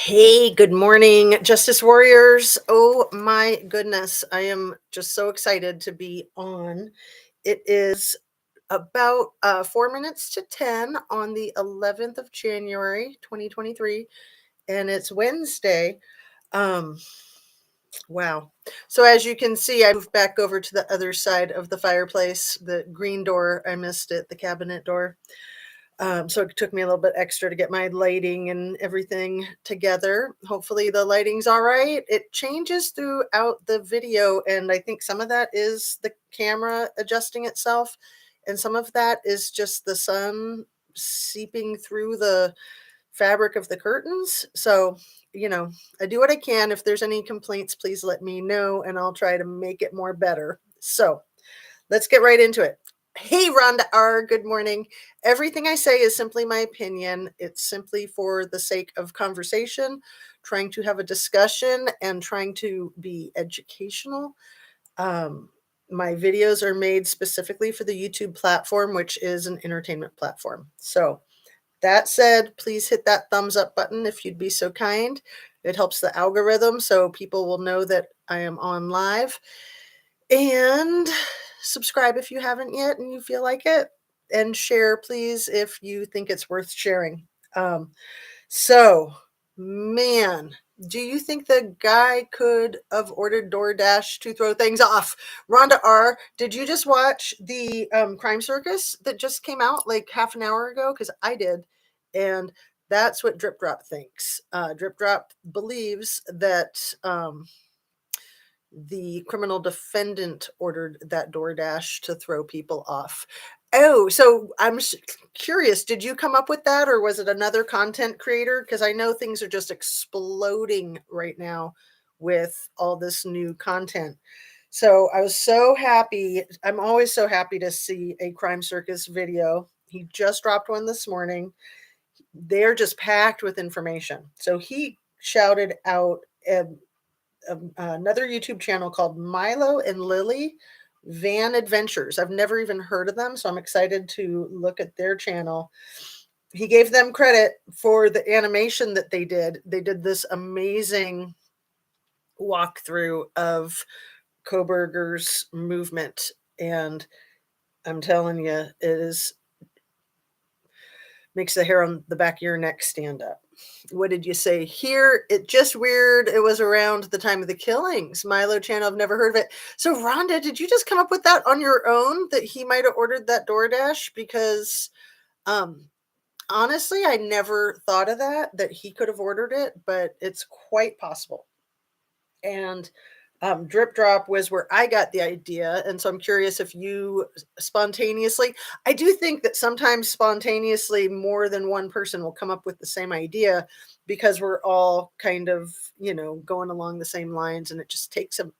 Hey, good morning, Justice Warriors. Oh my goodness, I am just so excited to be on. It is about 4 minutes to 10 on the 11th of January, 2023, and it's Wednesday. Um, wow. So, as you can see, I moved back over to the other side of the fireplace, the green door. I missed it, the cabinet door. So it took me a little bit extra to get my lighting and everything together. Hopefully the lighting's all right. It changes throughout the video, and I think some of that is the camera adjusting itself, and some of that is just the sun seeping through the fabric of the curtains. So, I do what I can. If there's any complaints, please let me know, and I'll try to make it more better. So, let's get right into it. Hey, Rhonda R., good morning. Everything I say is simply my opinion. It's simply for the sake of conversation, trying to have a discussion and trying to be educational. Um, my videos are made specifically for the YouTube platform, which is an entertainment platform. So, that said, please hit that thumbs up button if you'd be so kind. It helps the algorithm so people will know that I am on live. And subscribe if you haven't yet and you feel like it. And share, please, if you think it's worth sharing. Um, so, man, do you think the guy could have ordered DoorDash to throw things off? Rhonda R., did you just watch the Crime Circus that just came out like half an hour ago? Because I did. And that's what Drip Drop thinks. Drip Drop believes that the criminal defendant ordered that DoorDash to throw people off. Oh, so I'm curious, did you come up with that or was it another content creator? Because I know things are just exploding right now with all this new content. So I was so happy. I'm always so happy to see a Crime Circus video. He just dropped one this morning. They're just packed with information. So he shouted out another YouTube channel called Milo and Lily Van Adventures. I've never even heard of them, so I'm excited to look at their channel. He gave them credit for the animation that they did. They did this amazing walkthrough of Koberger's movement, and I'm telling you, makes the hair on the back of your neck stand up. What did you say here? It just weird. It was around the time of the killings. Milo channel, I've never heard of it. So Rhonda, did you just come up with that on your own that he might have ordered that DoorDash? Because um honestly, I never thought of that he could have ordered it, but it's quite possible. And Drip Drop was where I got the idea. And so I'm curious if you spontaneously, I do think that sometimes spontaneously more than one person will come up with the same idea because we're all kind of, going along the same lines. And it just takes a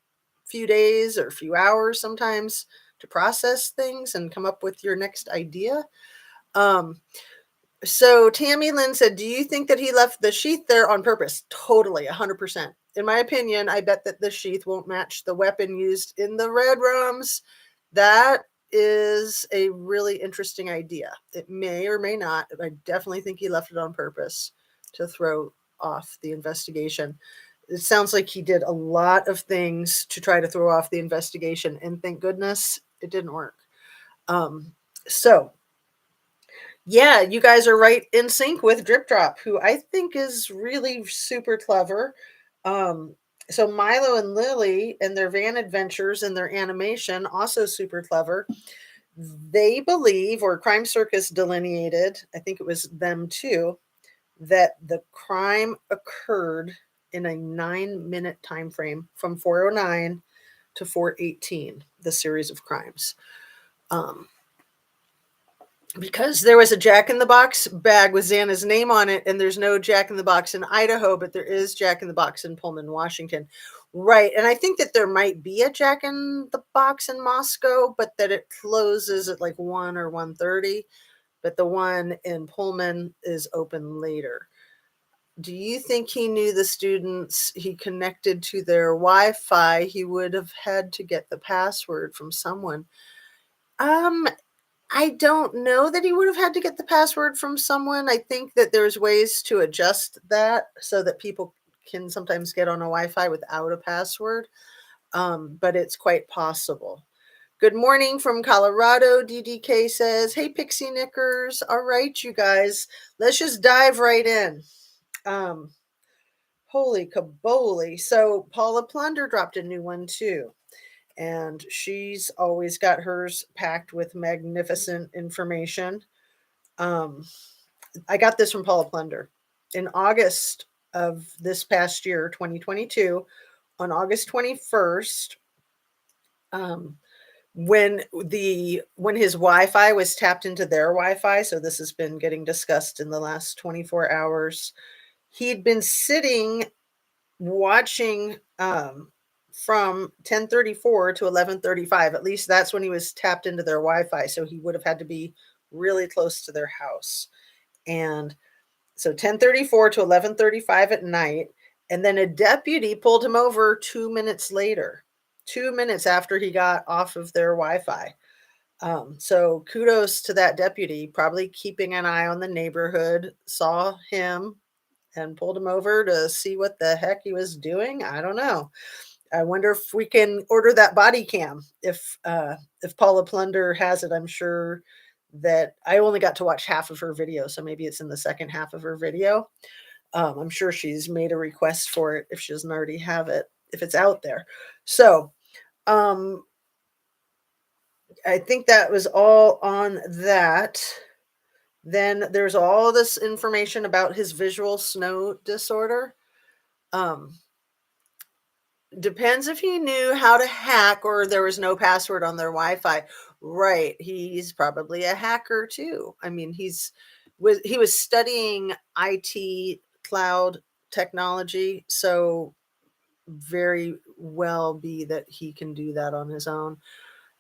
few days or a few hours sometimes to process things and come up with your next idea. So Tammy Lynn said, do you think that he left the sheath there on purpose? Totally, 100%. In my opinion, I bet that the sheath won't match the weapon used in the red rooms. That is a really interesting idea. It may or may not. I definitely think he left it on purpose to throw off the investigation. It sounds like he did a lot of things to try to throw off the investigation, and thank goodness it didn't work. So yeah, you guys are right in sync with Drip Drop, who I think is really super clever. Um, so Milo and Lily and their van adventures and their animation, also super clever. They believe, or Crime Circus delineated, I think it was them too, that the crime occurred in a 9-minute time frame from 4:09 to 4:18, the series of crimes. Because there was a Jack in the Box bag with Xana's name on it, and there's no Jack in the Box in Idaho, but there is Jack in the Box in Pullman, Washington. Right. And I think that there might be a Jack in the Box in Moscow, but that it closes at like 1 or 1:30. But the one in Pullman is open later. Do you think he knew the students he connected to their Wi-Fi? He would have had to get the password from someone. Um, I don't know that he would have had to get the password from someone. I think that there's ways to adjust that so that people can sometimes get on a Wi-Fi without a password, but it's quite possible. Good morning from Colorado. DDK says, "Hey, Pixie Knickers. All right, you guys, let's just dive right in." Um, Holy caboli. So Paula Plunder dropped a new one too. And she's always got hers packed with magnificent information. Um, I got this from Paula Plunder in August of this past year, 2022, on August 21st. Um, when his Wi-Fi was tapped into their Wi-Fi, so this has been getting discussed in the last 24 hours. He'd been sitting watching from 10:34 to 11:35. At least that's when he was tapped into their Wi-Fi, so he would have had to be really close to their house. And so 10:34 to 11:35 at night, and then a deputy pulled him over 2 minutes later. 2 minutes after he got off of their Wi-Fi. So kudos to that deputy, probably keeping an eye on the neighborhood, saw him and pulled him over to see what the heck he was doing. I don't know. I wonder if we can order that body cam. If Paula Plunder has it, I'm sure that I only got to watch half of her video, so maybe it's in the second half of her video. I'm sure she's made a request for it if she doesn't already have it, if it's out there. So um, I think that was all on that. Then there's all this information about his visual snow disorder. Um, Depends if he knew how to hack or there was no password on their Wi-Fi. Right. He's probably a hacker too. I mean, he was studying IT cloud technology, so very well be that he can do that on his own.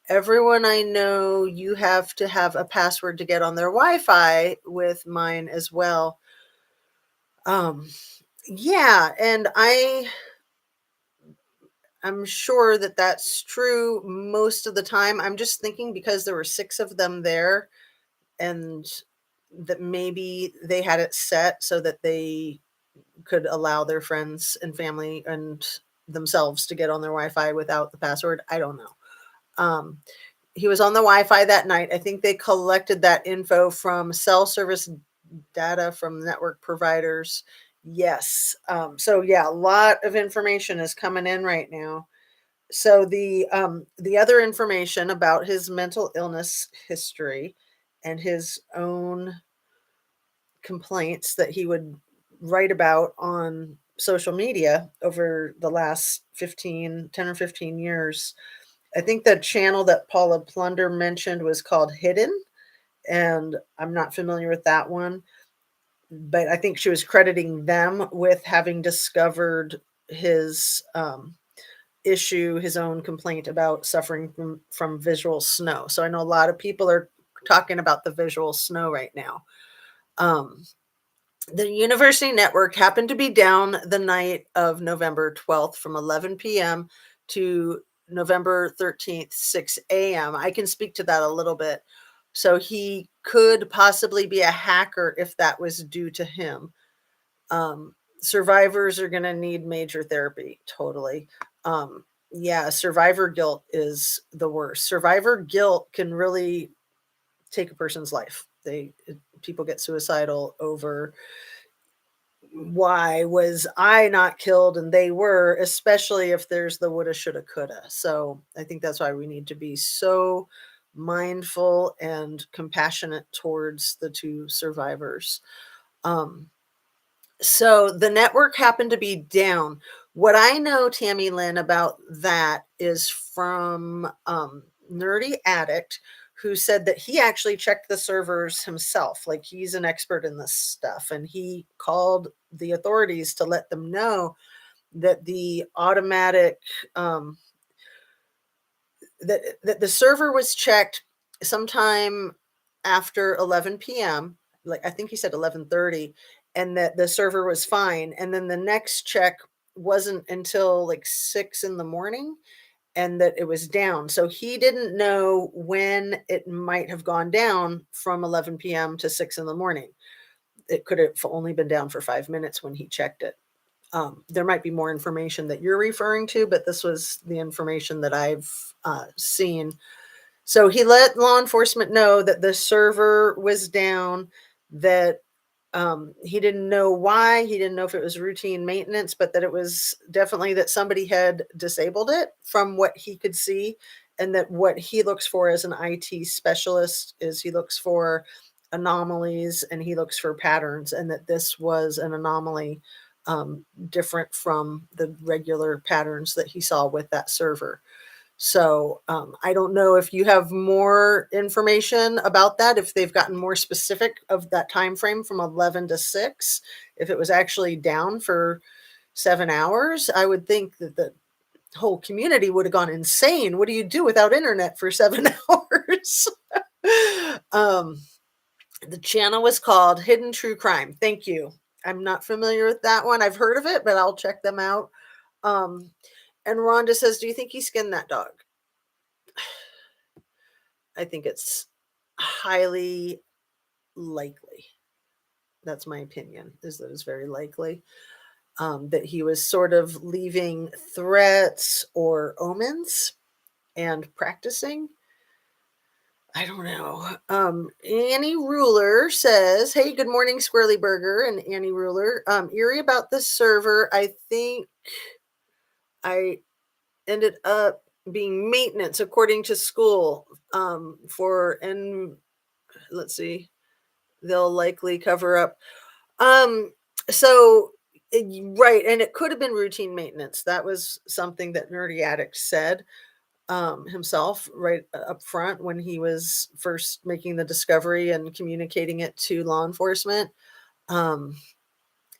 Everyone I know, you have to have a password to get on their Wi-Fi, with mine as well. Um, yeah, and I'm sure that that's true most of the time. I'm just thinking because there were 6 of them there and that maybe they had it set so that they could allow their friends and family and themselves to get on their Wi-Fi without the password. I don't know. Um, he was on the Wi-Fi that night. I think they collected that info from cell service data from network providers. Yes. So yeah, a lot of information is coming in right now. So the other information about his mental illness history and his own complaints that he would write about on social media over the last 10 or 15 years. I think the channel that Paula Plunder mentioned was called Hidden, and I'm not familiar with that one, but I think she was crediting them with having discovered his issue, his own complaint about suffering from visual snow. So I know a lot of people are talking about the visual snow right now. Um, the university network happened to be down the night of November 12th from 11 p.m. to November 13th, 6 a.m. I can speak to that a little bit. So he could possibly be a hacker if that was due to him. Survivors are going to need major therapy. Totally. Yeah, survivor guilt is the worst. Survivor guilt can really take a person's life. People get suicidal over, why was I not killed and they were, especially if there's the woulda, shoulda, coulda. So I think that's why we need to be so mindful and compassionate towards the 2 survivors. Um, so the network happened to be down. What I know, Tammy Lynn, about that is from Nerdy Addict, who said that he actually checked the servers himself. Like, he's an expert in this stuff, and he called the authorities to let them know that the automatic that the server was checked sometime after 11 p.m. Like, I think he said 11:30, and that the server was fine. And then the next check wasn't until like 6 in the morning, and that it was down. So he didn't know when it might have gone down from 11 p.m. to 6 in the morning. It could have only been down for 5 minutes when he checked it. There might be more information that you're referring to, but this was the information that I've seen. So he let law enforcement know that the server was down, that he didn't know why. He didn't know if it was routine maintenance, but that it was definitely that somebody had disabled it from what he could see. And that what he looks for as an IT specialist is he looks for anomalies and he looks for patterns, and that this was an anomaly, different from the regular patterns that he saw with that server. So I don't know if you have more information about that, if they've gotten more specific of that time frame from 11 to 6, if it was actually down for 7 hours. I would think that the whole community would have gone insane. What do you do without internet for 7 hours? um, the channel was called Hidden True Crime. Thank you. I'm not familiar with that one. I've heard of it, but I'll check them out. Um, and Rhonda says, do you think he skinned that dog? I think it's highly likely. That's my opinion, is that it's very likely that he was sort of leaving threats or omens and practicing. I don't know. Annie Ruler says, hey, good morning, Squirrely Burger and Annie Ruler. Eerie about the server. I think I ended up being maintenance according to school, and let's see, they'll likely cover up. Um, so right, and it could have been routine maintenance. That was something that Nerdy Addict said himself right up front when he was first making the discovery and communicating it to law enforcement. Um,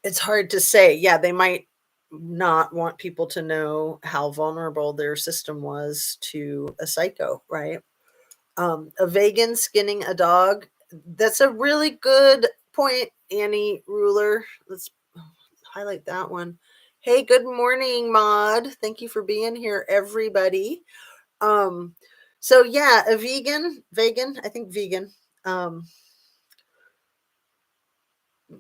it's hard to say. Yeah, they might not want people to know how vulnerable their system was to a psycho, right? A vegan skinning a dog. That's a really good point, Annie Ruler. Let's highlight that one. Hey, good morning, Maud. Thank you for being here, everybody. Um, so yeah, a vegan, I think vegan. Um,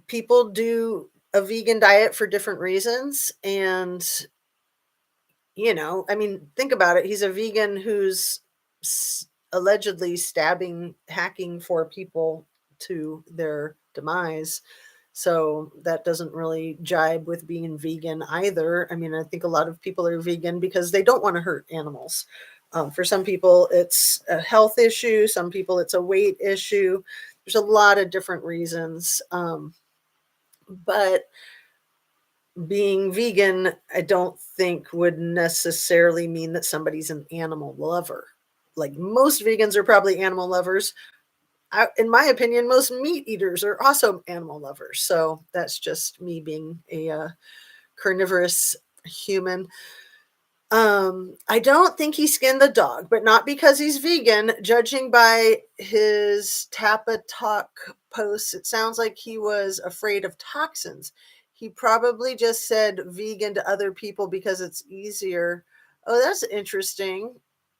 People do a vegan diet for different reasons. And, I mean, think about it. He's a vegan who's allegedly stabbing, hacking for people to their demise. So that doesn't really jibe with being vegan either. I mean, I think a lot of people are vegan because they don't want to hurt animals. For some people, it's a health issue. Some people, it's a weight issue. There's a lot of different reasons. But being vegan, I don't think would necessarily mean that somebody's an animal lover. Like most vegans are probably animal lovers. In my opinion, most meat eaters are also animal lovers. So that's just me being a carnivorous human. I don't think he skinned the dog, but not because he's vegan. Judging by his Tappa Talk posts, it sounds like he was afraid of toxins. He probably just said vegan to other people because it's easier. Oh, that's interesting.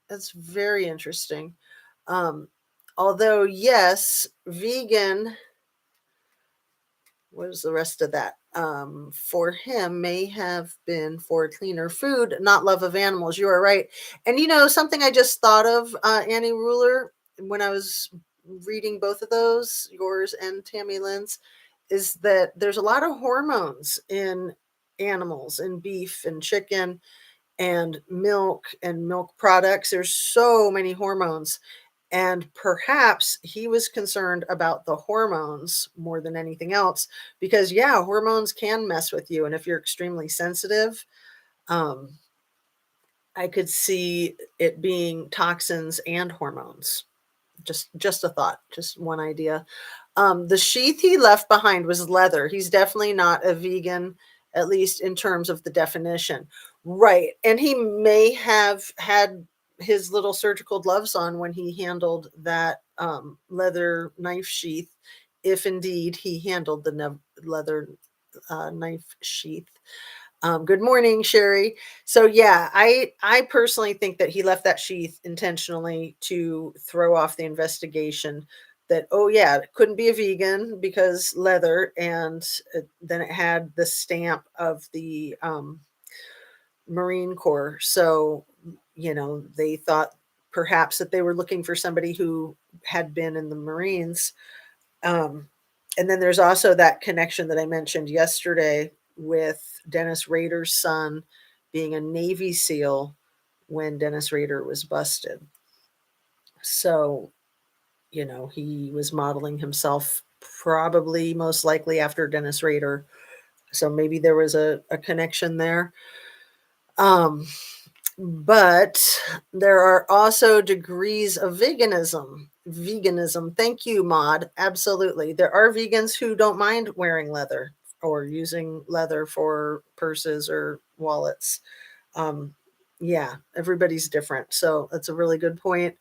That's very interesting. Um, Although, yes, vegan, what was the rest of that? For him may have been for cleaner food, not love of animals. You are right. And something I just thought of, Annie Ruler, when I was reading both of those, yours and Tammy Lynn's, is that there's a lot of hormones in animals, in beef and chicken and milk products. There's so many hormones. And perhaps he was concerned about the hormones more than anything else, because, yeah, hormones can mess with you. And if you're extremely sensitive, um, I could see it being toxins and hormones. Just a thought, just one idea. The sheath he left behind was leather. He's definitely not a vegan, at least in terms of the definition. Right. And he may have had his little surgical gloves on when he handled that leather knife sheath, if indeed he handled the leather knife sheath. Good morning, Sherry. So yeah, I personally think that he left that sheath intentionally to throw off the investigation. That, oh yeah, it couldn't be a vegan because leather, and then it had the stamp of the Marine Corps. So they thought perhaps that they were looking for somebody who had been in the Marines. Um, and then there's also that connection that I mentioned yesterday with Dennis Rader's son being a Navy SEAL when Dennis Rader was busted. So, he was modeling himself probably most likely after Dennis Rader. So maybe there was a connection there. Um, but there are also degrees of veganism. Veganism. Thank you, Maud. Absolutely. There are vegans who don't mind wearing leather or using leather for purses or wallets. Um, yeah, everybody's different. So that's a really good point.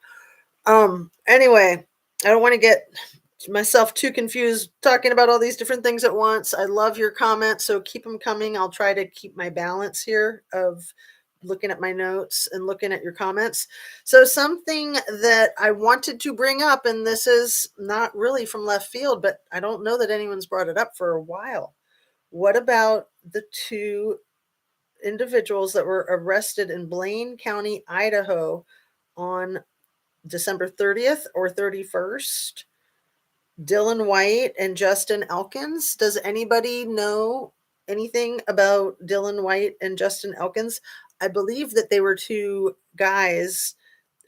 Anyway, I don't want to get myself too confused talking about all these different things at once. I love your comments, so keep them coming. I'll try to keep my balance here of looking at my notes and looking at your comments. So something that I wanted to bring up, and this is not really from left field, but I don't know that anyone's brought it up for a while. What about the two individuals that were arrested in Blaine County, Idaho on December 30th or 31st? Dylan White and Justin Elkins. Does anybody know anything about Dylan White and Justin Elkins? I believe that they were two guys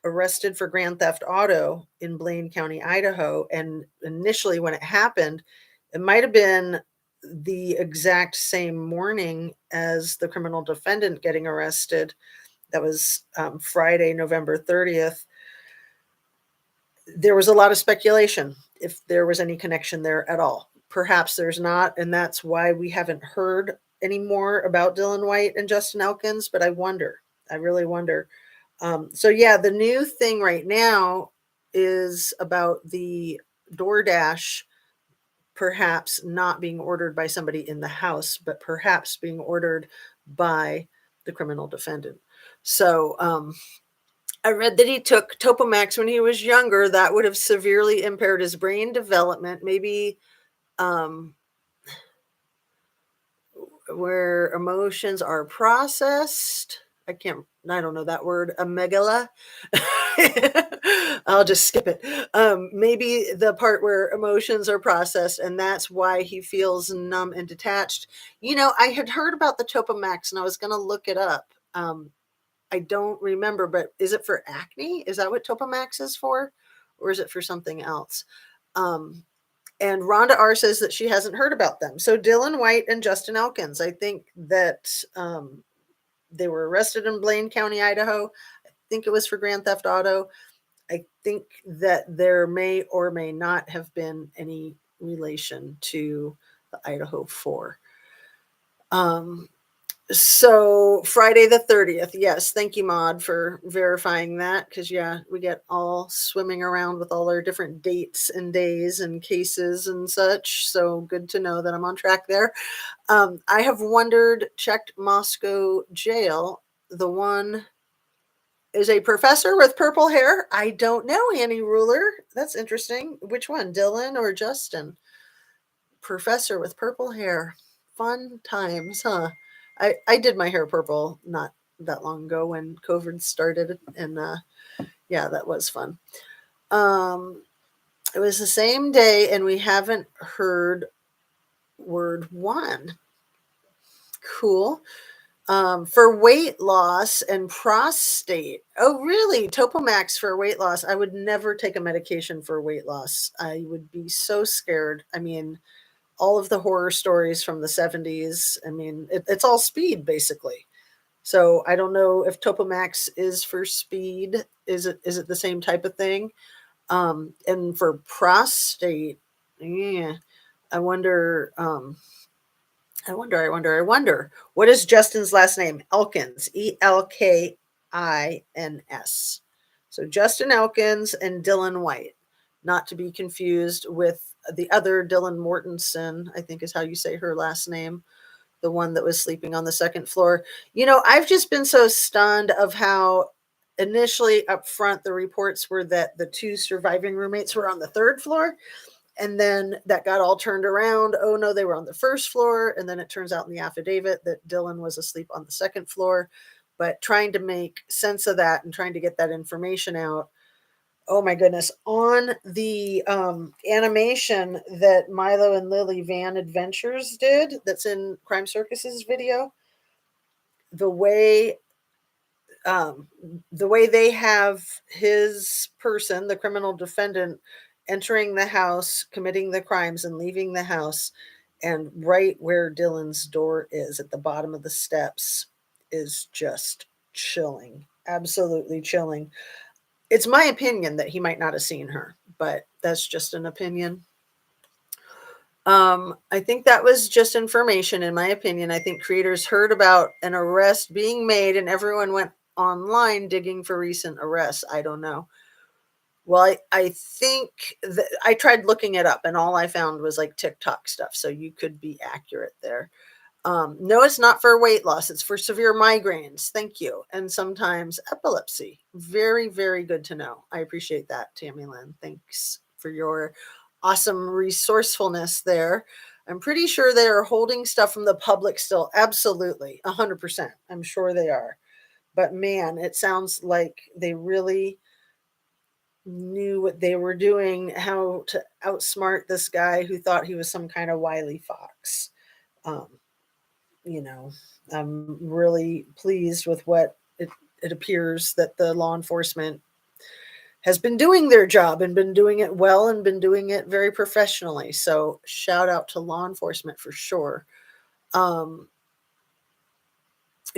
arrested for grand theft auto in Blaine County, Idaho. And initially, when it happened, it might have been the exact same morning as the criminal defendant getting arrested. That was Friday, November 30th. There was a lot of speculation if there was any connection there at all. Perhaps there's not, and that's why we haven't heard any more about Dylan White and Justin Elkins, but I wonder. I really wonder. So, yeah, the new thing right now is about the DoorDash perhaps not being ordered by somebody in the house, but perhaps being ordered by the criminal defendant. So, I read that he took Topamax when he was younger. That would have severely impaired his brain development. Maybe um, where emotions are processed. I don't know that word, amygdala. I'll just skip it. Maybe the part where emotions are processed, and that's why he feels numb and detached. I had heard about the Topamax and I was going to look it up. I don't remember, but is it for acne? Is that what Topamax is for? Or is it for something else? Um, and Rhonda R says that she hasn't heard about them. So Dylan White and Justin Elkins, I think that they were arrested in Blaine County, Idaho. I think it was for grand theft auto. I think that there may or may not have been any relation to the Idaho 4. So Friday the 30th. Yes. Thank you, Maud, for verifying that. Cause yeah, we get all swimming around with all our different dates and days and cases and such. So good to know that I'm on track there. I have checked Moscow jail. The one is a professor with purple hair. I don't know, Annie Ruler. That's interesting. Which one, Dylan or Justin? Professor with purple hair. Fun times, huh? I did my hair purple not that long ago when COVID started, and yeah, that was fun. Um, it was the same day, and we haven't heard word one. Cool. For weight loss and prostate. Oh, really? Topamax for weight loss. I would never take a medication for weight loss. I would be so scared. I mean, all of the horror stories from the 70s. I mean, it's all speed basically. So I don't know if Topamax is for speed. Is it the same type of thing? And for prostate, yeah, I wonder. I wonder. What is Justin's last name? Elkins. Elkins. So Justin Elkins and Dylan White, not to be confused with the other Dylan Mortensen, I think is how you say her last name. the one that was sleeping on the second floor. I've just been so stunned of how initially up front the reports were that the two surviving roommates were on the third floor, and then that got all turned around. Oh no, they were on the first floor. And then it turns out in the affidavit that Dylan was asleep on the second floor. But trying to make sense of that and trying to get that information out. Oh my goodness. On the animation that Milo and Lily Van Adventures did, that's in Crime Circus's video, the way um, the way they have his person, the criminal defendant, entering the house, committing the crimes, and leaving the house, and right where Dylan's door is at the bottom of the steps is just chilling. Absolutely chilling. It's my opinion that he might not have seen her, but that's just an opinion. I think that was just information, in my opinion. I think creators heard about an arrest being made and everyone went online digging for recent arrests. I don't know. Well, I think that I tried looking it up and all I found was like TikTok stuff. So you could be accurate there. No, it's not for weight loss. It's for severe migraines. Thank you. And sometimes epilepsy. Very, very good to know. I appreciate that, Tammy Lynn. Thanks for your awesome resourcefulness there. I'm pretty sure they are holding stuff from the public still. Absolutely. 100%. I'm sure they are. But man, it sounds like they really knew what they were doing, how to outsmart this guy who thought he was some kind of wily fox. Um, you know, I'm really pleased with what it appears that the law enforcement has been doing their job and been doing it well and been doing it very professionally. So shout out to law enforcement for sure. Um,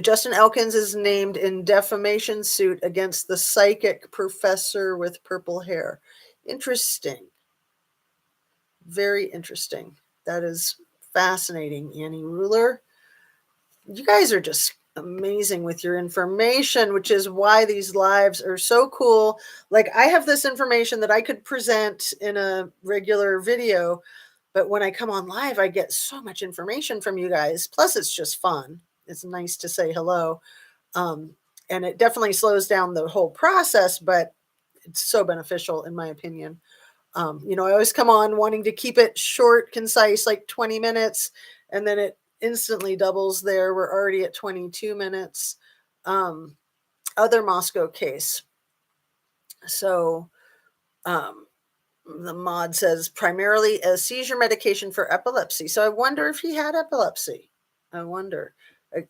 Justin Elkins is named in defamation suit against the psychic professor with purple hair. Interesting. Very interesting. That is fascinating, Annie Ruler. You guys are just amazing with your information, which is why these lives are so cool. Like, I have this information that I could present in a regular video, but when I come on live, I get so much information from you guys. Plus, it's just fun. It's nice to say hello. Um, and it definitely slows down the whole process, but it's so beneficial, in my opinion. I always come on wanting to keep it short, concise, like 20 minutes, and then it instantly doubles there. We're already at 22 minutes. Other Moscow case. So the mod says primarily a seizure medication for epilepsy. So I wonder if he had epilepsy. I wonder.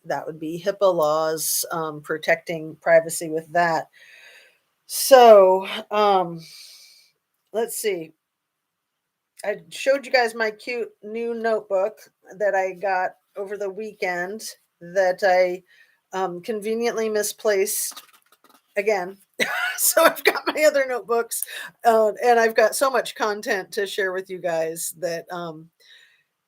That would be HIPAA laws protecting privacy with that. So let's see. I showed you guys my cute new notebook that I got over the weekend that I conveniently misplaced again. So I've got my other notebooks and I've got so much content to share with you guys that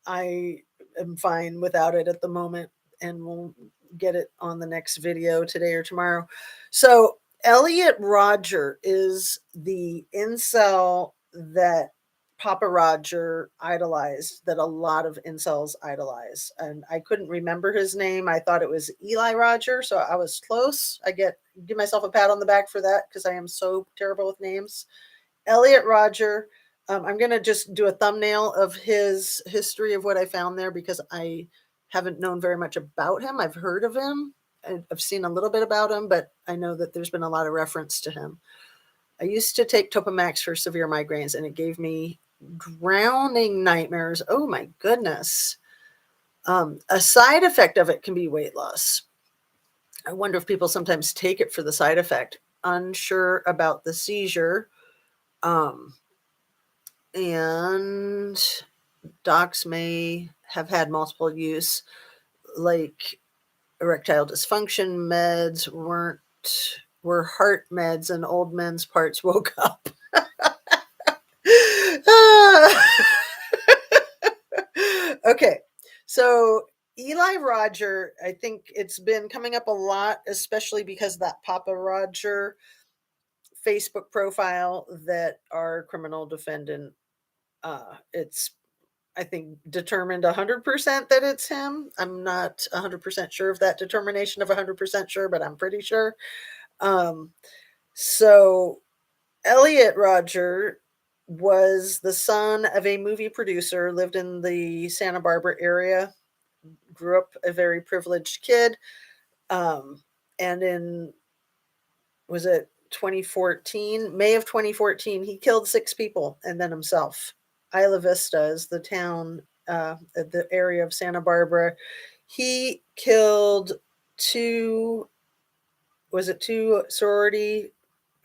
I am fine without it at the moment, and we'll get it on the next video today or tomorrow. So Elliot Rodger is the incel that Papa Rodger idolized, that a lot of incels idolize. And I couldn't remember his name. I thought it was Eli Rodger, so I was close. Give myself a pat on the back for that because I am so terrible with names. Elliot Rodger. I'm going to just do a thumbnail of his history of what I found there because I haven't known very much about him. I've heard of him. I've seen a little bit about him, but I know that there's been a lot of reference to him. I used to take Topamax for severe migraines, and it gave me drowning nightmares. Oh my goodness. A side effect of it can be weight loss. I wonder if people sometimes take it for the side effect. Unsure about the seizure. And docs may have had multiple use, like erectile dysfunction meds were heart meds, and old men's parts woke up. Okay, so Eli Rodger, I think it's been coming up a lot, especially because that Papa Rodger Facebook profile that our criminal defendant, it's I think, determined 100% that it's him. I'm not 100% sure of that determination of 100% sure, but I'm pretty sure. Um, so Elliot Rodger was the son of a movie producer, lived in the Santa Barbara area, grew up a very privileged kid. And in, was it 2014, May of 2014, he killed 6 people and then himself. Isla Vista is the town, the area of Santa Barbara. He killed two, was it two sorority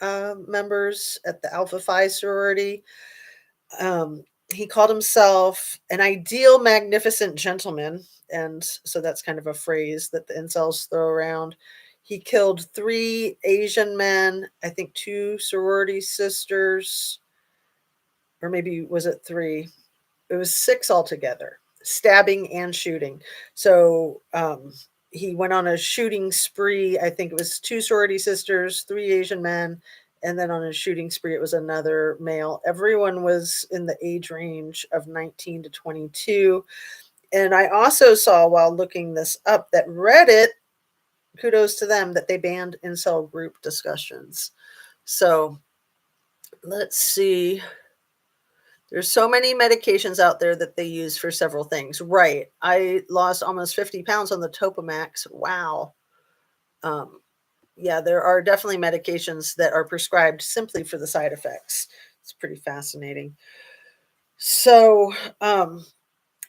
members at the Alpha Phi sorority. He called himself an ideal, magnificent gentleman. And so that's kind of a phrase that the incels throw around. He killed 3 Asian men, I think 2 sorority sisters, or maybe was it 3? It was 6 altogether, stabbing and shooting. So he went on a shooting spree. I think it was 2 sorority sisters, 3 Asian men, and then on a shooting spree, it was another male. Everyone was in the age range of 19 to 22. And I also saw while looking this up that Reddit, kudos to them, that they banned incel group discussions. So let's see. There's so many medications out there that they use for several things. Right. I lost almost 50 pounds on the Topamax. Wow. Um, yeah, there are definitely medications that are prescribed simply for the side effects. It's pretty fascinating. So,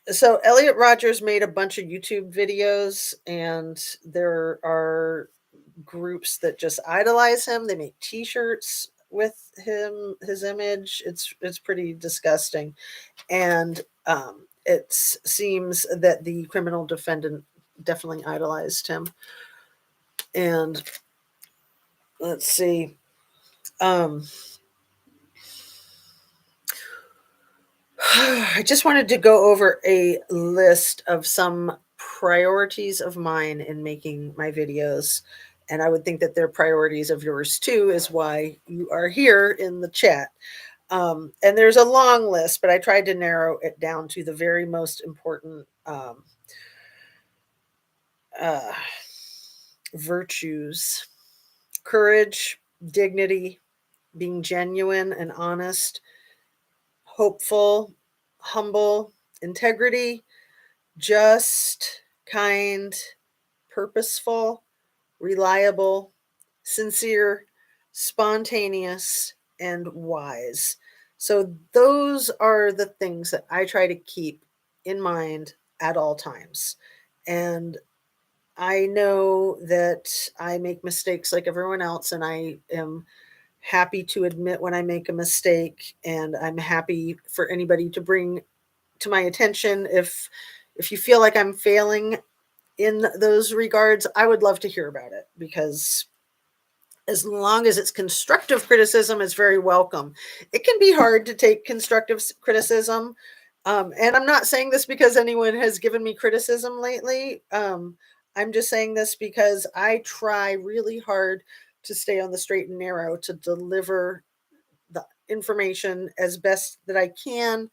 so Elliot Rodgers made a bunch of YouTube videos, and there are groups that just idolize him. They make T-shirts with him, his image. It's pretty disgusting. And it seems that the criminal defendant definitely idolized him. And let's see. I just wanted to go over a list of some priorities of mine in making my videos. And I would think that they're priorities of yours too, is why you are here in the chat. And there's a long list, but I tried to narrow it down to the very most important uh, virtues: courage, dignity, being genuine and honest, hopeful, humble, integrity, just, kind, purposeful, reliable, sincere, spontaneous, and wise. So, those are the things that I try to keep in mind at all times. And I know that I make mistakes like everyone else, and I am happy to admit when I make a mistake, and I'm happy for anybody to bring to my attention if you feel like I'm failing in those regards. I would love to hear about it, because as long as it's constructive criticism, it's very welcome. It can be hard to take constructive criticism. And I'm not saying this because anyone has given me criticism lately. I'm just saying this because I try really hard to stay on the straight and narrow, to deliver the information as best that I can,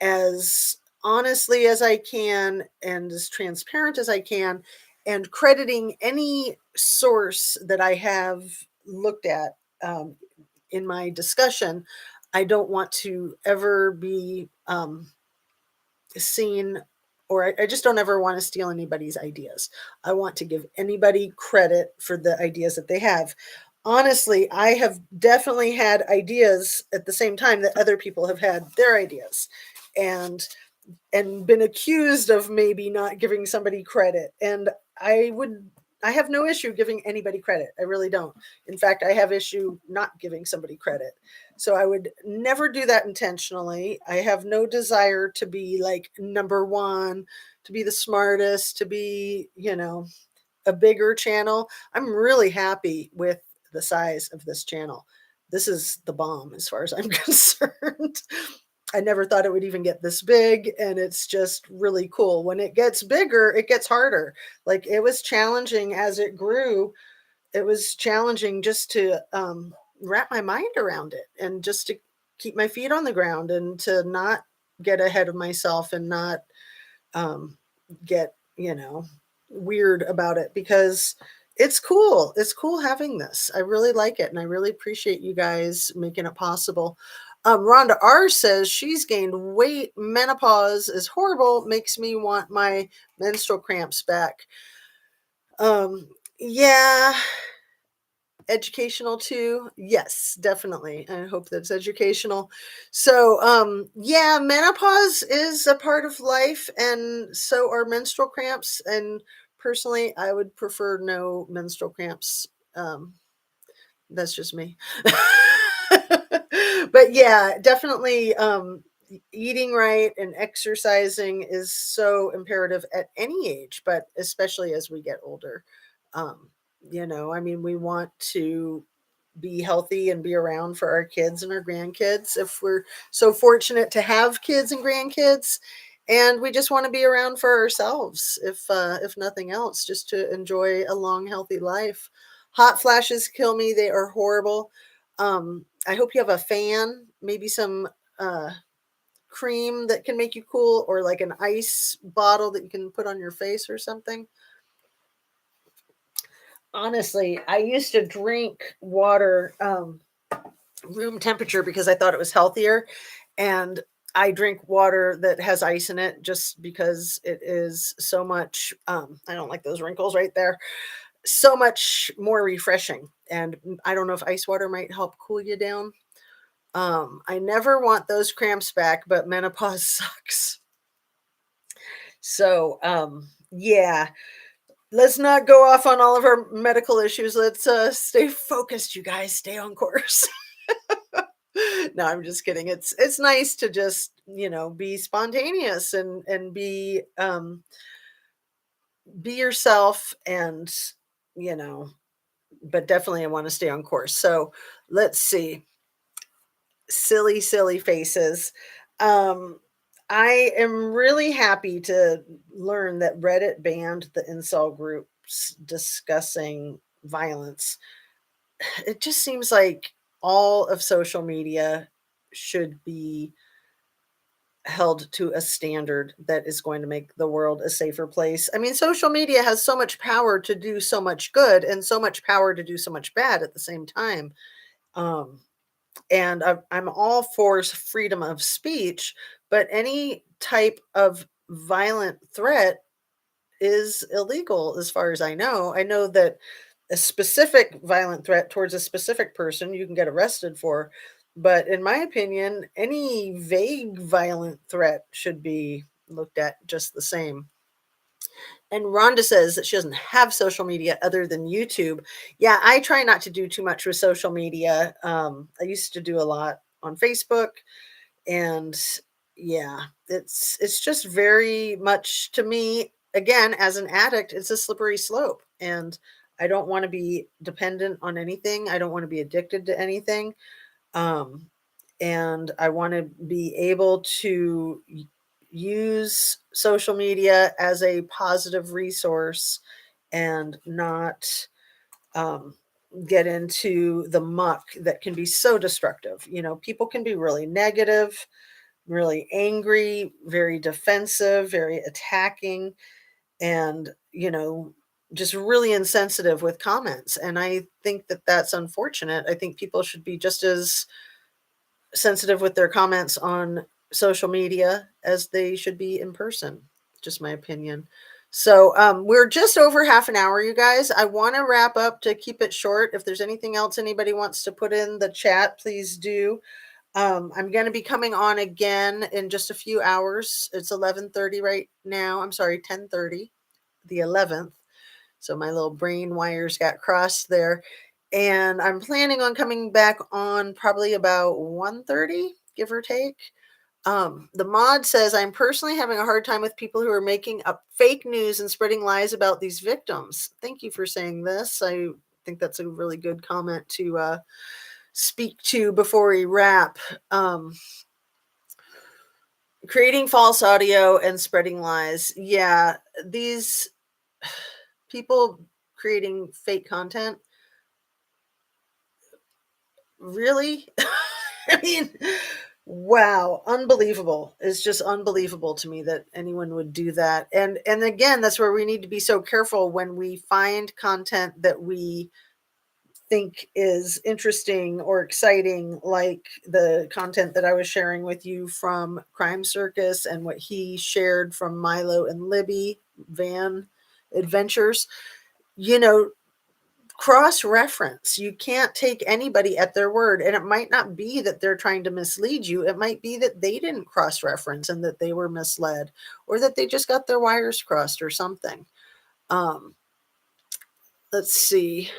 as honestly as I can, and as transparent as I can, and crediting any source that I have looked at in my discussion. I don't want to ever be seen, or I just don't ever want to steal anybody's ideas. I want to give anybody credit for the ideas that they have. Honestly, I have definitely had ideas at the same time that other people have had their ideas, and been accused of maybe not giving somebody credit. And I have no issue giving anybody credit. I really don't. In fact, I have issue not giving somebody credit. So I would never do that intentionally. I have no desire to be like number one, to be the smartest, to be, a bigger channel. I'm really happy with the size of this channel. This is the bomb as far as I'm concerned. I never thought it would even get this big, and it's just really cool. When it gets bigger, it gets harder. Like, it was challenging as it grew. It was challenging just to wrap my mind around it, and just to keep my feet on the ground, and to not get ahead of myself and not um, get, weird about it, because it's cool. It's cool having this. I really like it. And I really appreciate you guys making it possible. Rhonda R says she's gained weight. Menopause is horrible. Makes me want my menstrual cramps back. Yeah, educational too. Yes, definitely. I hope that's educational. So yeah, menopause is a part of life, and so are menstrual cramps. And personally, I would prefer no menstrual cramps. That's just me. But yeah, definitely eating right and exercising is so imperative at any age, but especially as we get older. Um, I mean, we want to be healthy and be around for our kids and our grandkids if we're so fortunate to have kids and grandkids. And we just want to be around for ourselves, if nothing else, just to enjoy a long, healthy life. Hot flashes kill me. They are horrible. I hope you have a fan, maybe some uh, cream that can make you cool, or like an ice bottle that you can put on your face or something. Honestly, I used to drink water room temperature because I thought it was healthier. And I drink water that has ice in it just because it is so much, I don't like those wrinkles right there, so much more refreshing. And I don't know if ice water might help cool you down. I never want those cramps back, but menopause sucks. So, yeah, let's not go off on all of our medical issues. Let's stay focused, you guys. Stay on course. No, I'm just kidding. It's nice to just, be spontaneous and be yourself, and you know, but definitely I want to stay on course. So, let's see. Silly, silly faces. Um I am really happy to learn that Reddit banned the incel groups discussing violence. It just seems like all of social media should be held to a standard that is going to make the world a safer place. I mean, social media has so much power to do so much good and so much power to do so much bad at the same time. Um, and I'm all for freedom of speech, but any type of violent threat is illegal as far as I know. I know that a specific violent threat towards a specific person you can get arrested for, but in my opinion, any vague violent threat should be looked at just the same. And Rhonda says that she doesn't have social media other than YouTube. Yeah, I try not to do too much with social media. I used to do a lot on Facebook, and yeah, it's just very much, to me, again, as an addict, it's a slippery slope, and I don't want to be dependent on anything. I don't want to be addicted to anything. um, and I want to be able to use social media as a positive resource, and not um, get into the muck that can be so destructive. People can be really negative, really angry, very defensive, very attacking, and, just really insensitive with comments. And I think that that's unfortunate. I think people should be just as sensitive with their comments on social media as they should be in person. Just my opinion. So we're just over half an hour, you guys. I want to wrap up to keep it short. If there's anything else anybody wants to put in the chat, please do. I'm going to be coming on again in just a few hours. It's 11:30 right now. I'm sorry, 10:30, the 11th. So my little brain wires got crossed there. And I'm planning on coming back on probably about 1:30, give or take. The mod says, I'm personally having a hard time with people who are making up fake news and spreading lies about these victims. Thank you for saying this. I think that's a really good comment to speak to before we wrap. Creating false audio and spreading lies. Yeah, these people creating fake content, really? I mean, Wow, unbelievable. It's just unbelievable to me that anyone would do that. And again, that's where we need to be so careful when we find content that we think is interesting or exciting, like the content that I was sharing with you from Crime Circus and what he shared from Milo and Libby Van Adventures. You know, cross reference. You can't take anybody at their word. And it might not be that they're trying to mislead you. It might be that they didn't cross reference and that they were misled, or that they just got their wires crossed or something. Um, let's see.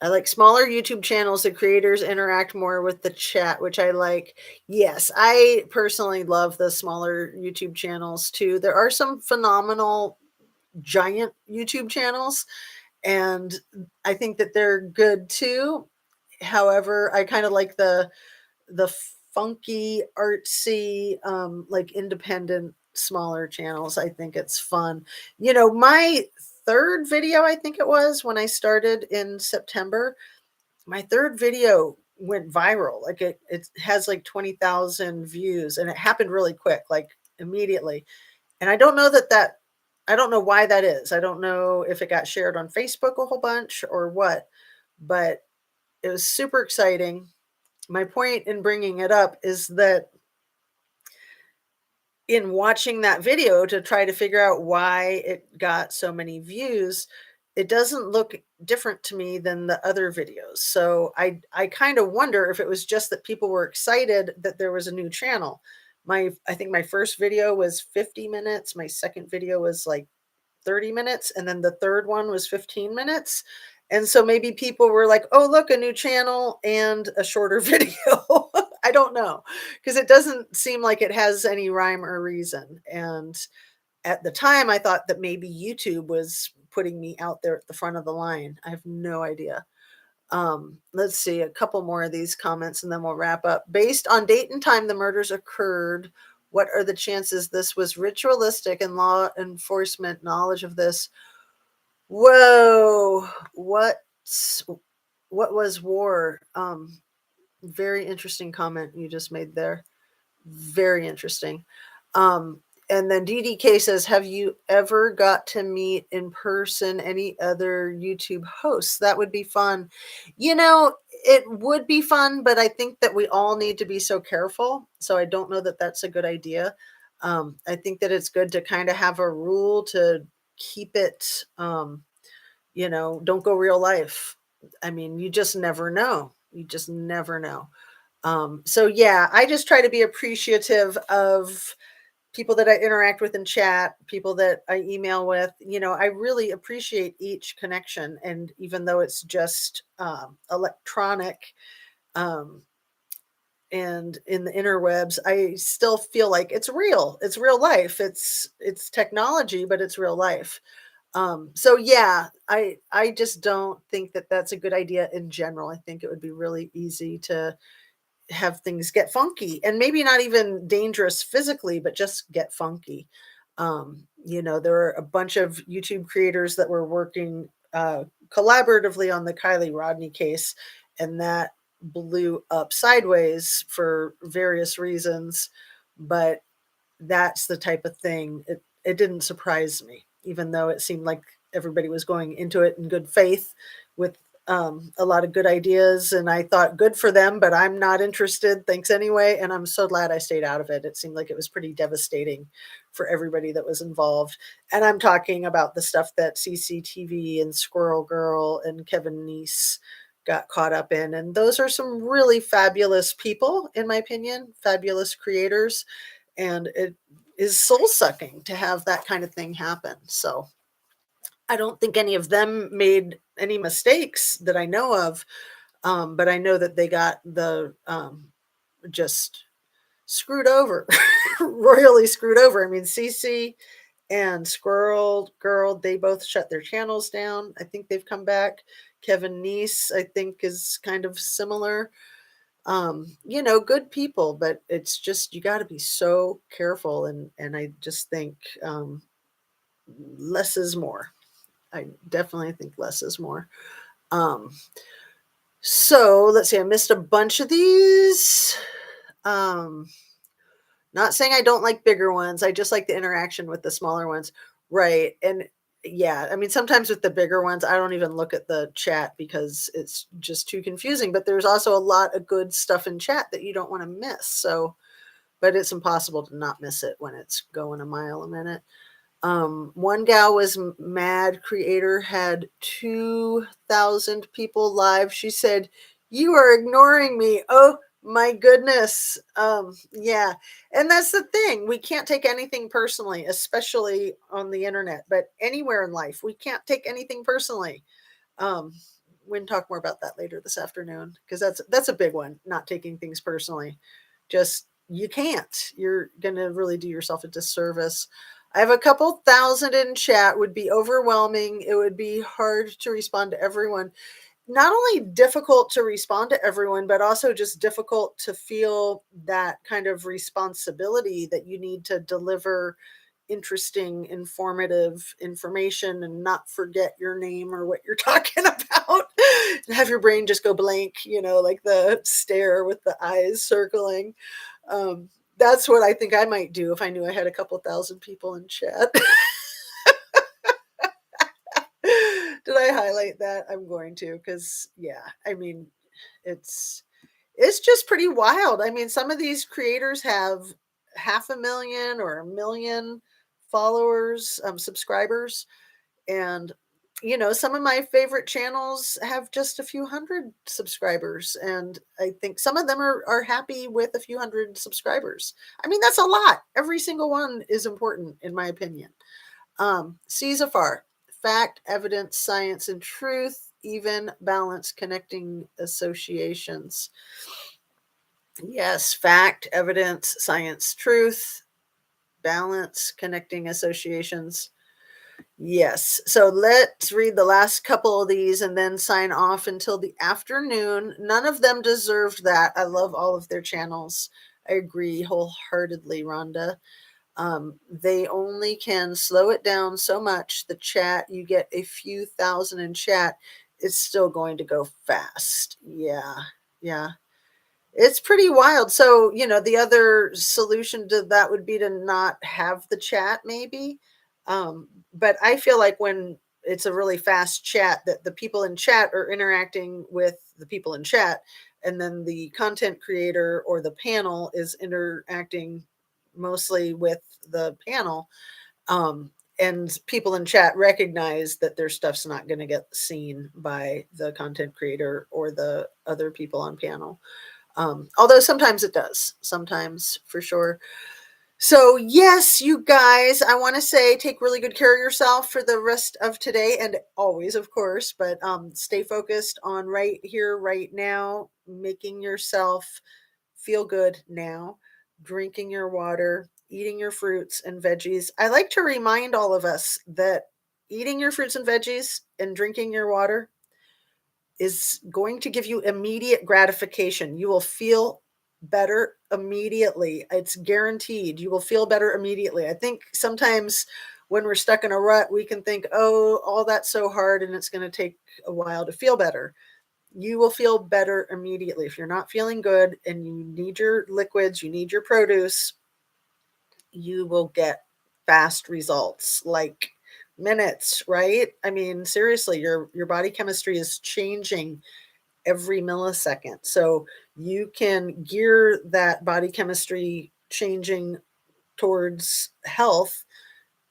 I like smaller YouTube channels. The creators interact more with the chat, which I like. Yes, I personally love the smaller YouTube channels too. There are some phenomenal giant YouTube channels, and I think that they're good too. However, I kind of like the funky, artsy, like independent, smaller channels. I think it's fun. My third video, I think it was when I started in September, my third video went viral. Like it has like 20,000 views, and it happened really quick, like immediately. And I don't know why that is. I don't know if it got shared on Facebook a whole bunch or what, but it was super exciting. My point in bringing it up is that in watching that video to try to figure out why it got so many views, it doesn't look different to me than the other videos. So I kind of wonder if it was just that people were excited that there was a new channel. I think my first video was 50 minutes, my second video was like 30 minutes, and then the third one was 15 minutes. And so maybe people were like, "Oh, look, a new channel and a shorter video." I don't know, because it doesn't seem like it has any rhyme or reason. And at the time, I thought that maybe YouTube was putting me out there at the front of the line. I have no idea. Let's see a couple more of these comments and then we'll wrap up. Based on date and time the murders occurred, what are the chances this was ritualistic and law enforcement knowledge of this? Whoa, what was war? Very interesting comment you just made there. Very interesting. Um, and then DDK says, have you ever got to meet in person any other YouTube hosts? That would be fun. It would be fun, but I think that we all need to be so careful. So I don't know that that's a good idea. I think that it's good to kind of have a rule to keep it, don't go real life. I mean, you just never know. You just never know. So yeah, I just try to be appreciative of people that I interact with in chat, people that I email with. I really appreciate each connection. And even though it's just electronic, um, and in the interwebs, I still feel like it's real. It's real life. It's technology, but it's real life. So yeah, I just don't think that that's a good idea in general. I think it would be really easy to have things get funky, and maybe not even dangerous physically, but just get funky. There are a bunch of YouTube creators that were working collaboratively on the Kylie Rodney case, and that blew up sideways for various reasons. But that's the type of thing. It didn't surprise me, even though it seemed like everybody was going into it in good faith with a lot of good ideas. And I thought, good for them, but I'm not interested. Thanks anyway. And I'm so glad I stayed out of it. It seemed like it was pretty devastating for everybody that was involved. And I'm talking about the stuff that CCTV and Squirrel Girl and Kevin Neese got caught up in. And those are some really fabulous people, in my opinion, fabulous creators, and it is soul sucking to have that kind of thing happen. So I don't think any of them made any mistakes that I know of, but I know that they got the just screwed over, royally screwed over. I mean, Cece and Squirrel Girl, they both shut their channels down. I think they've come back. Kevin Neese, I think, is kind of similar. Good people, but it's just you got to be so careful, and I just think less is more. I definitely think less is more. Um, So let's see, I missed a bunch of these. Um, Not saying I don't like bigger ones. I just like the interaction with the smaller ones. Right. And yeah, I mean, sometimes with the bigger ones, I don't even look at the chat because it's just too confusing. But there's also a lot of good stuff in chat that you don't want to miss. So, but it's impossible to not miss it when it's going a mile a minute. One gal was mad. Creator had 2,000 people live. She said, "You are ignoring me." Oh my goodness. Yeah. And that's the thing. We can't take anything personally, especially on the internet, but anywhere in life, we can't take anything personally. Um, we can talk more about that later this afternoon because that's a big one. Not taking things personally. Just you can't. You're gonna really do yourself a disservice. I have a couple thousand in chat. Would be overwhelming. It would be hard to respond to everyone. Not only difficult to respond to everyone, but also just difficult to feel that kind of responsibility that you need to deliver interesting, informative information and not forget your name or what you're talking about. Have your brain just go blank, like the stare with the eyes circling. That's what I think I might do if I knew I had a couple thousand people in chat. Did I highlight that? I'm going to, because yeah, I mean, it's it's just pretty wild. I mean, some of these creators have half a million or a million followers, subscribers, and some of my favorite channels have just a few hundred subscribers, and I think some of them are happy with a few hundred subscribers. I mean, that's a lot. Every single one is important, in my opinion. CSFR, fact, evidence, science, and truth, even balance, connecting associations. Yes, fact, evidence, science, truth, balance, connecting associations. Yes. So let's read the last couple of these and then sign off until the afternoon. None of them deserved that. I love all of their channels. I agree wholeheartedly, Rhonda. They only can slow it down so much. The chat, you get a few thousand in chat, it's still going to go fast. Yeah. Yeah. It's pretty wild. So, the other solution to that would be to not have the chat, maybe. But I feel like when it's a really fast chat, that the people in chat are interacting with the people in chat, and then the content creator or the panel is interacting mostly with the panel. And people in chat recognize that their stuff's not going to get seen by the content creator or the other people on panel. Although sometimes it does, sometimes for sure. So, yes, you guys, I want to say take really good care of yourself for the rest of today and always, of course, but stay focused on right here, right now, making yourself feel good now, drinking your water, eating your fruits and veggies. I like to remind all of us that eating your fruits and veggies and drinking your water is going to give you immediate gratification. You will feel better immediately. It's guaranteed. You will feel better immediately. I think sometimes when we're stuck in a rut, we can think, oh, all that's so hard and it's going to take a while to feel better. You will feel better immediately. If you're not feeling good and you need your liquids, you need your produce, you will get fast results, like minutes, right? I mean, seriously, your body chemistry is changing every millisecond. So you can gear that body chemistry changing towards health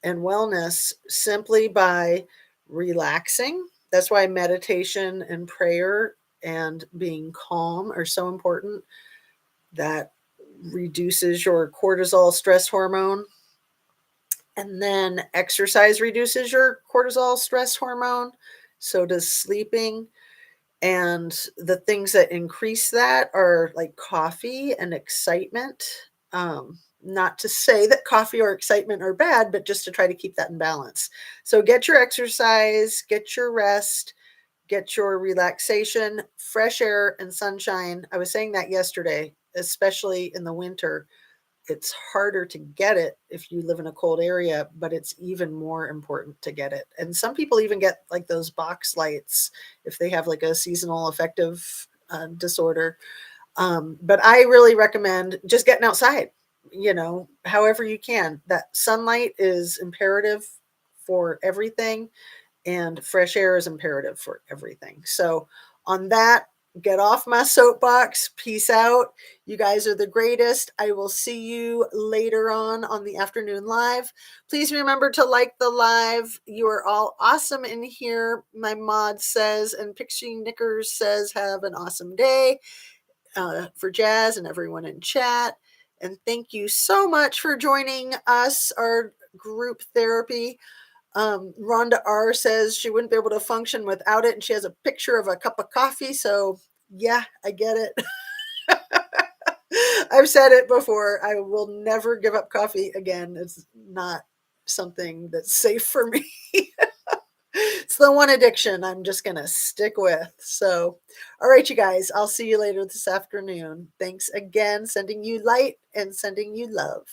and wellness simply by relaxing. That's why meditation and prayer and being calm are so important. That reduces your cortisol stress hormone. And then exercise reduces your cortisol stress hormone. So does sleeping. And the things that increase that are like coffee and excitement. Not to say that coffee or excitement are bad, but just to try to keep that in balance. So get your exercise, get your rest, get your relaxation, fresh air, and sunshine. I was saying that yesterday, especially in the winter. it's harder to get it if you live in a cold area, but it's even more important to get it. And some people even get like those box lights if they have like a seasonal affective disorder. But I really recommend just getting outside, however you can. That sunlight is imperative for everything, and fresh air is imperative for everything. So, on that, get off my soapbox. Peace out. You guys are the greatest. I will see you later on the afternoon live. Please remember to like the live. You are all awesome in here. My mod says, and Pixie Knickers says, have an awesome day for Jazz and everyone in chat. And thank you so much for joining us, our group therapy. Rhonda R says she wouldn't be able to function without it, and she has a picture of a cup of coffee. So, yeah, I get it. I've said it before. I will never give up coffee again. It's not something that's safe for me. It's the one addiction I'm just going to stick with. So, all right, you guys, I'll see you later this afternoon. Thanks again. Sending you light and sending you love.